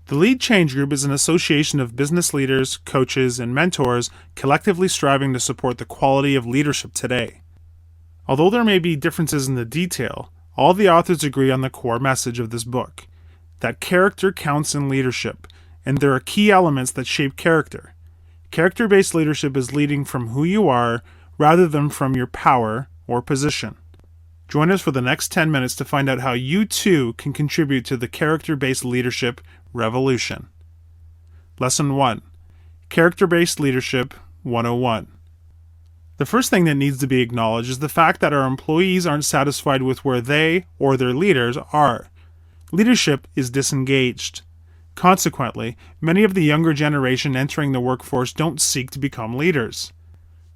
The Lead Change Group is an association of business leaders, coaches, and mentors collectively striving to support the quality of leadership today. Although there may be differences in the detail, all the authors agree on the core message of this book, that character counts in leadership, and there are key elements that shape character. Character-based leadership is leading from who you are rather than from your power or position. Join us for the next 10 minutes to find out how you too can contribute to the character-based leadership revolution. Lesson 1. Character-based Leadership 101. The first thing that needs to be acknowledged is the fact that our employees aren't satisfied with where they or their leaders are. Leadership is disengaged. Consequently, many of the younger generation entering the workforce don't seek to become leaders.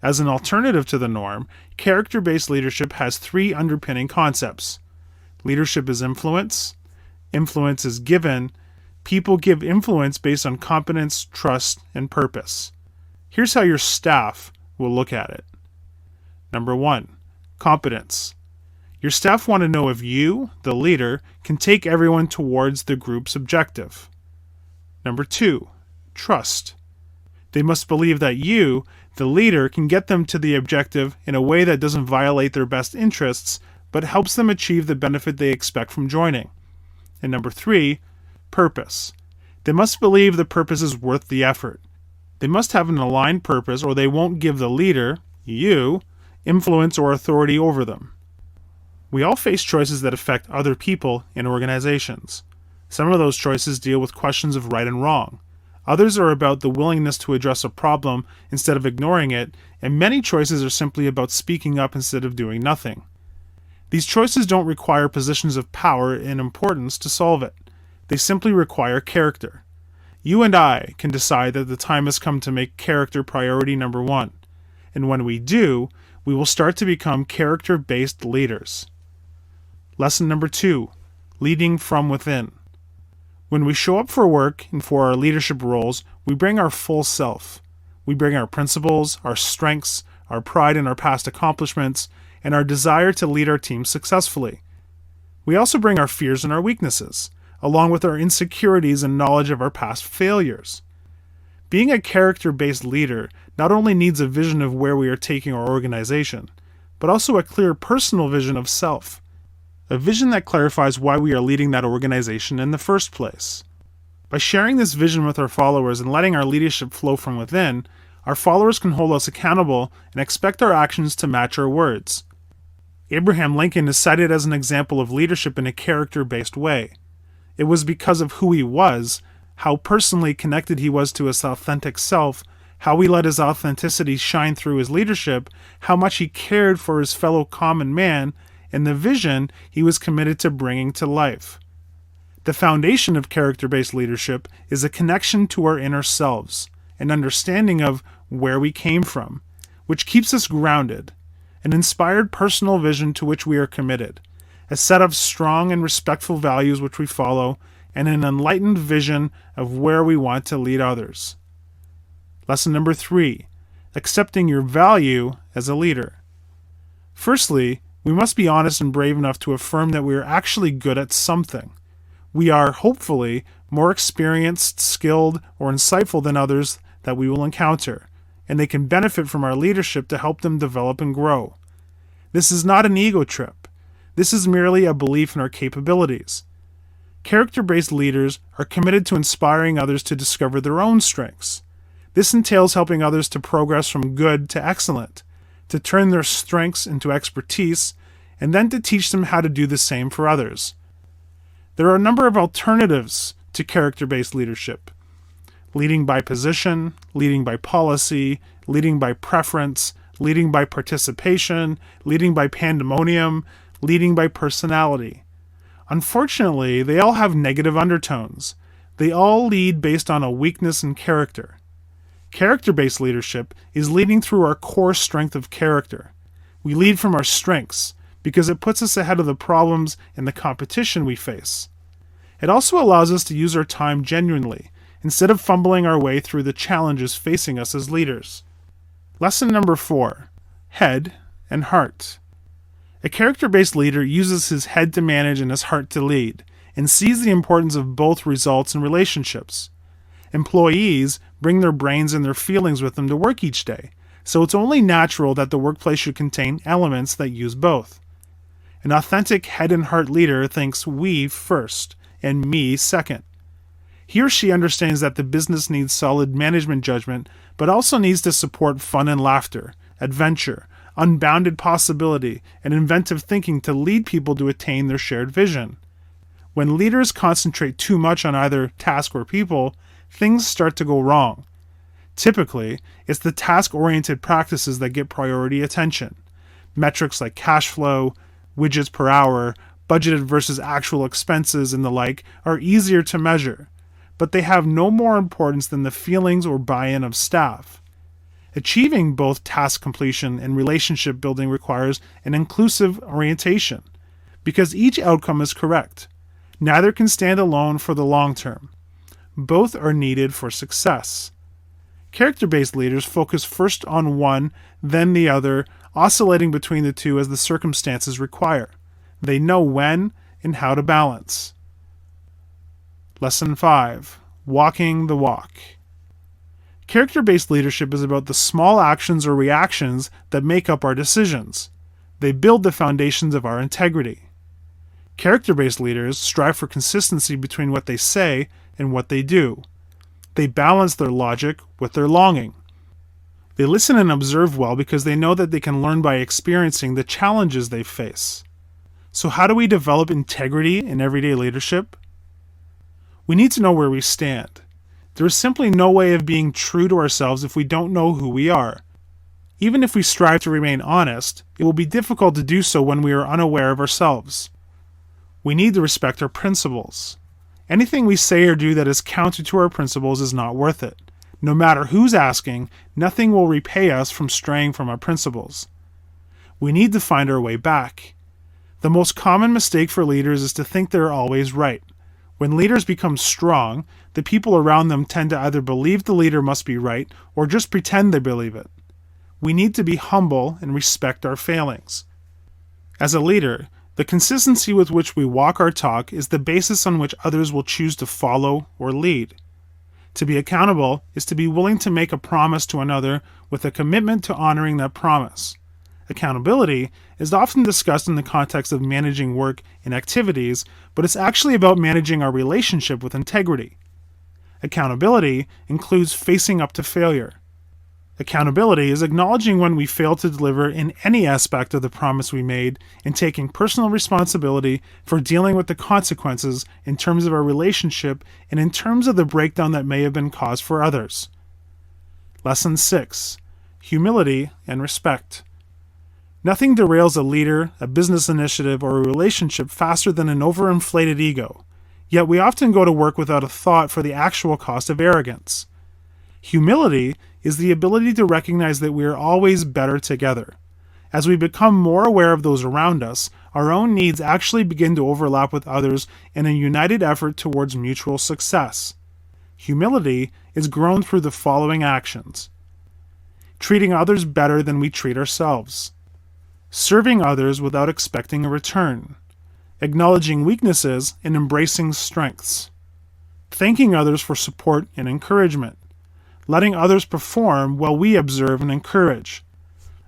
As an alternative to the norm, character-based leadership has three underpinning concepts. Leadership is influence. Influence is given. People give influence based on competence, trust, and purpose. Here's how your staff will look at it. Number 1, competence. Your staff want to know if you, the leader, can take everyone towards the group's objective. Number 2, trust. They must believe that you, the leader, can get them to the objective in a way that doesn't violate their best interests, but helps them achieve the benefit they expect from joining. And number 3, purpose. They must believe the purpose is worth the effort. They must have an aligned purpose or they won't give the leader, you, influence or authority over them. We all face choices that affect other people in organizations. Some of those choices deal with questions of right and wrong. Others are about the willingness to address a problem instead of ignoring it, and many choices are simply about speaking up instead of doing nothing. These choices don't require positions of power and importance to solve it. They simply require character. You and I can decide that the time has come to make character priority number 1. And when we do, we will start to become character-based leaders. Lesson number 2, leading from within. When we show up for work and for our leadership roles, we bring our full self. We bring our principles, our strengths, our pride in our past accomplishments, and our desire to lead our team successfully. We also bring our fears and our weaknesses, along with our insecurities and knowledge of our past failures. Being a character-based leader not only needs a vision of where we are taking our organization, but also a clear personal vision of self. A vision that clarifies why we are leading that organization in the first place. By sharing this vision with our followers and letting our leadership flow from within, our followers can hold us accountable and expect our actions to match our words. Abraham Lincoln is cited as an example of leadership in a character-based way. It was because of who he was, how personally connected he was to his authentic self, how he let his authenticity shine through his leadership, how much he cared for his fellow common man, and the vision he was committed to bringing to life. The foundation of character-based leadership is a connection to our inner selves, an understanding of where we came from, which keeps us grounded, an inspired personal vision to which we are committed, a set of strong and respectful values which we follow, and an enlightened vision of where we want to lead others. Lesson number 3, accepting your value as a leader. Firstly, we must be honest and brave enough to affirm that we are actually good at something. We are, hopefully, more experienced, skilled, or insightful than others that we will encounter, and they can benefit from our leadership to help them develop and grow. This is not an ego trip. This is merely a belief in our capabilities. Character-based leaders are committed to inspiring others to discover their own strengths. This entails helping others to progress from good to excellent, to turn their strengths into expertise, and then to teach them how to do the same for others. There are a number of alternatives to character-based leadership. Leading by position, leading by policy, leading by preference, leading by participation, leading by pandemonium, leading by personality. Unfortunately, they all have negative undertones. They all lead based on a weakness in character. Character-based leadership is leading through our core strength of character. We lead from our strengths because it puts us ahead of the problems and the competition we face. It also allows us to use our time genuinely, instead of fumbling our way through the challenges facing us as leaders. Lesson number 4, head and heart. A character-based leader uses his head to manage and his heart to lead, and sees the importance of both results and relationships. Employees bring their brains and their feelings with them to work each day, so it's only natural that the workplace should contain elements that use both. An authentic head and heart leader thinks we first and me second. He or she understands that the business needs solid management judgment, but also needs to support fun and laughter, adventure, unbounded possibility, and inventive thinking to lead people to attain their shared vision. When leaders concentrate too much on either task or people, things start to go wrong. Typically, it's the task-oriented practices that get priority attention. Metrics like cash flow, widgets per hour, budgeted versus actual expenses, and the like are easier to measure, but they have no more importance than the feelings or buy-in of staff. Achieving both task completion and relationship building requires an inclusive orientation, because each outcome is correct. Neither can stand alone for the long term. Both are needed for success. Character-based leaders focus first on one, then the other, oscillating between the two as the circumstances require. They know when and how to balance. Lesson 5. Walking the walk. Character-based leadership is about the small actions or reactions that make up our decisions. They build the foundations of our integrity. Character-based leaders strive for consistency between what they say and what they do. They balance their logic with their longing. They listen and observe well because they know that they can learn by experiencing the challenges they face. So how do we develop integrity in everyday leadership? We need to know where we stand. There is simply no way of being true to ourselves if we don't know who we are. Even if we strive to remain honest, it will be difficult to do so when we are unaware of ourselves. We need to respect our principles. Anything we say or do that is counter to our principles is not worth it. No matter who's asking, nothing will repay us from straying from our principles. We need to find our way back. The most common mistake for leaders is to think they're always right. When leaders become strong, the people around them tend to either believe the leader must be right or just pretend they believe it. We need to be humble and respect our failings. As a leader, the consistency with which we walk our talk is the basis on which others will choose to follow or lead. To be accountable is to be willing to make a promise to another with a commitment to honoring that promise. Accountability is often discussed in the context of managing work and activities, but it's actually about managing our relationship with integrity. Accountability includes facing up to failure. Accountability is acknowledging when we fail to deliver in any aspect of the promise we made and taking personal responsibility for dealing with the consequences in terms of our relationship and in terms of the breakdown that may have been caused for others. Lesson 6. Humility and respect. Nothing derails a leader, a business initiative, or a relationship faster than an overinflated ego. Yet we often go to work without a thought for the actual cost of arrogance. Humility is the ability to recognize that we are always better together. As we become more aware of those around us, our own needs actually begin to overlap with others in a united effort towards mutual success. Humility is grown through the following actions: treating others better than we treat ourselves, serving others without expecting a return, acknowledging weaknesses and embracing strengths, thanking others for support and encouragement, letting others perform while we observe and encourage.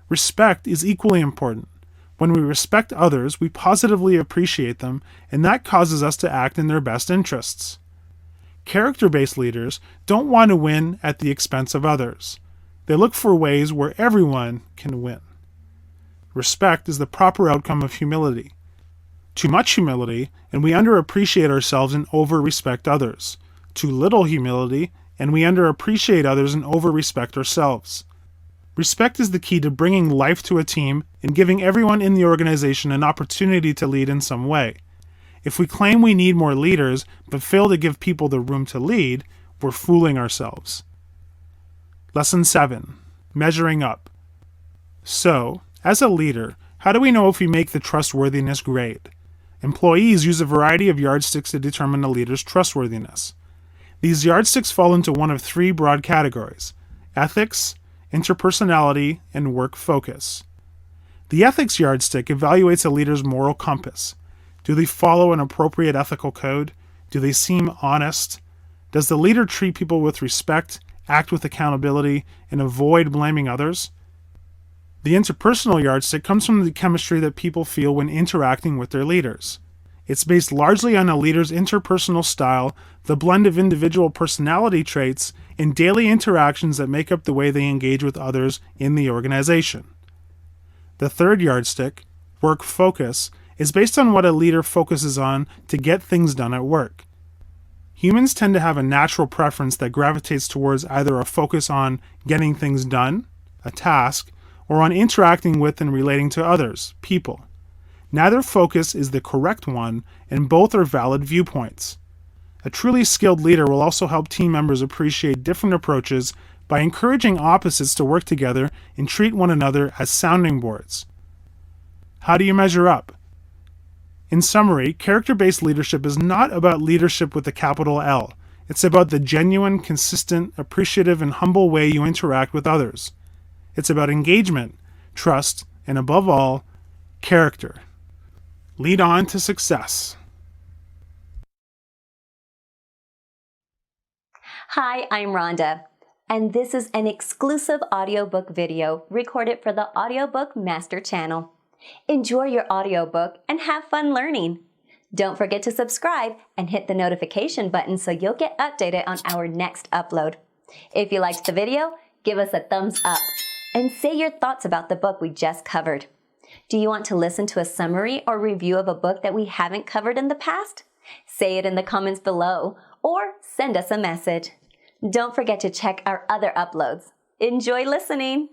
Respect is equally important. When we respect others, we positively appreciate them, and that causes us to act in their best interests. Character-based leaders don't want to win at the expense of others. They look for ways where everyone can win. Respect is the proper outcome of humility. Too much humility, and we underappreciate ourselves and over-respect others. Too little humility, and we underappreciate others and over-respect ourselves. Respect is the key to bringing life to a team and giving everyone in the organization an opportunity to lead in some way. If we claim we need more leaders, but fail to give people the room to lead, we're fooling ourselves. Lesson 7. Measuring up. So, as a leader, how do we know if we make the trustworthiness grade? Employees use a variety of yardsticks to determine a leader's trustworthiness. These yardsticks fall into one of three broad categories: ethics, interpersonality, and work focus. The ethics yardstick evaluates a leader's moral compass. Do they follow an appropriate ethical code? Do they seem honest? Does the leader treat people with respect, act with accountability, and avoid blaming others? The interpersonal yardstick comes from the chemistry that people feel when interacting with their leaders. It's based largely on a leader's interpersonal style, the blend of individual personality traits, and daily interactions that make up the way they engage with others in the organization. The third yardstick, work focus, is based on what a leader focuses on to get things done at work. Humans tend to have a natural preference that gravitates towards either a focus on getting things done, a task, or on interacting with and relating to others, people. Neither focus is the correct one, and both are valid viewpoints. A truly skilled leader will also help team members appreciate different approaches by encouraging opposites to work together and treat one another as sounding boards. How do you measure up? In summary, character-based leadership is not about leadership with a capital L. It's about the genuine, consistent, appreciative, and humble way you interact with others. It's about engagement, trust, and above all, character. Lead on to success. Hi, I'm Rhonda, and this is an exclusive audiobook video recorded for the Audiobook Master Channel. Enjoy your audiobook and have fun learning. Don't forget to subscribe and hit the notification button so you'll get updated on our next upload. If you liked the video, give us a thumbs up and say your thoughts about the book we just covered. Do you want to listen to a summary or review of a book that we haven't covered in the past? Say it in the comments below or send us a message. Don't forget to check our other uploads. Enjoy listening!